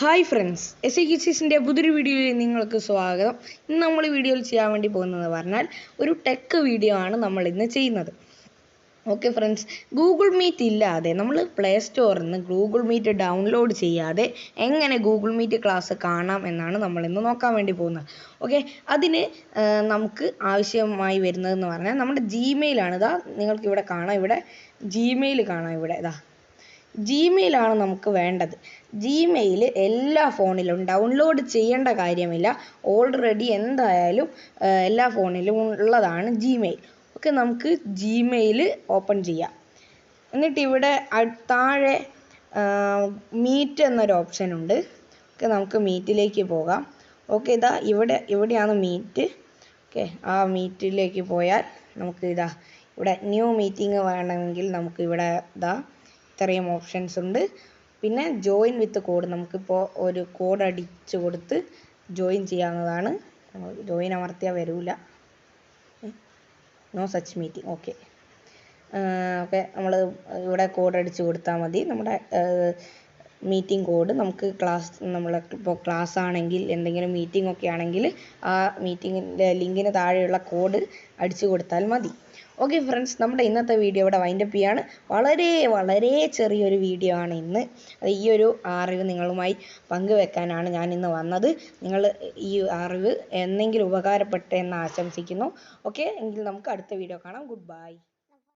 Hi friends, SAKCSന്റെ പുതിയൊരു വീഡിയോയിൽ നിങ്ങൾക്ക് സ്വാഗതം. ഇന്ന് നമ്മൾ വീഡിയോയിൽ ചെയ്യാൻ വേണ്ടി പോകുന്നത് പറഞ്ഞാൽ ഒരു ടെക് വീഡിയോ ആണ് നമ്മൾ ഇന്ന് ചെയ്യുന്നത്. ഓക്കെ ഫ്രണ്ട്സ്, ഗൂഗിൾ മീറ്റ് ഇല്ലാതെ നമ്മൾ പ്ലേ സ്റ്റോറിൽ നിന്ന് ഗൂഗിൾ മീറ്റ് ഡൗൺലോഡ് ചെയ്യാതെ എങ്ങനെ ഗൂഗിൾ മീറ്റ് ക്ലാസ് കാണാം എന്നാണ് നമ്മളിന്ന് നോക്കാൻ വേണ്ടി പോകുന്നത്. ഓക്കെ, അതിന് നമുക്ക് ആവശ്യമായി വരുന്നതെന്ന് പറഞ്ഞാൽ നമ്മുടെ ജിമെയിലാണ്. ഇതാ നിങ്ങൾക്ക് ഇവിടെ കാണാം, ഇവിടെ ജിമെയിൽ കാണാം, ഇവിടെ ഇതാ ജിമെയിലാണ് നമുക്ക് വേണ്ടത്. ജിമെയിൽ എല്ലാ ഫോണിലും ഡൗൺലോഡ് ചെയ്യേണ്ട കാര്യമില്ല, ഓൾറെഡി എന്തായാലും എല്ലാ ഫോണിലും ഉള്ളതാണ് ജിമെയിൽ. ഓക്കെ, നമുക്ക് ജിമെയിൽ ഓപ്പൺ ചെയ്യാം. എന്നിട്ട് ഇവിടെ താഴെ മീറ്റ് എന്നൊരു ഓപ്ഷൻ ഉണ്ട്. ഓക്കെ, നമുക്ക് മീറ്റിലേക്ക് പോകാം. ഓക്കെ, ഇതാ ഇവിടെയാണ് മീറ്റ്. ഓക്കെ, ആ മീറ്റിലേക്ക് പോയാൽ നമുക്ക് ഇവിടെ ന്യൂ മീറ്റിംഗ് വേണമെങ്കിൽ നമുക്ക് ഇവിടെ ഇത്രയും ഓപ്ഷൻസ് ഉണ്ട്. പിന്നെ ജോയിൻ വിത്ത് കോഡ്, നമുക്കിപ്പോൾ ഒരു കോഡ് അടിച്ചു കൊടുത്ത് ജോയിൻ ചെയ്യാവുന്നതാണ്. ജോയിൻ അമർത്തിയാൽ വരില്ല, നോ സച്ച് മീറ്റിംഗ്. ഓക്കെ, നമ്മൾ ഇവിടെ കോഡ് അടിച്ചു കൊടുത്താൽ മതി. നമ്മുടെ മീറ്റിംഗ് കോഡ് നമുക്ക് ഇപ്പോൾ ക്ലാസ് ആണെങ്കിൽ എന്തെങ്കിലും മീറ്റിംഗ് ഒക്കെ ആണെങ്കിൽ ആ മീറ്റിങ്ങിൻ്റെ ലിങ്കിന് താഴെയുള്ള കോഡ് അടിച്ചു കൊടുത്താൽ മതി. ഓക്കെ ഫ്രണ്ട്സ്, നമ്മുടെ ഇന്നത്തെ വീഡിയോ ഇവിടെ വൈൻഡപ്പ് ചെയ്യാണ്. വളരെ ചെറിയൊരു വീഡിയോ ആണ് ഇന്ന്. ഈ ഒരു അറിവ് നിങ്ങളുമായി പങ്കുവെക്കാനാണ് ഞാൻ ഇന്ന് വന്നത്. നിങ്ങൾ ഈ അറിവ് എന്തെങ്കിലും ഉപകാരപ്പെട്ടെന്ന് ആശംസിക്കുന്നു. ഓക്കെ, എങ്കിൽ നമുക്ക് അടുത്ത വീഡിയോ കാണാം. Good bye.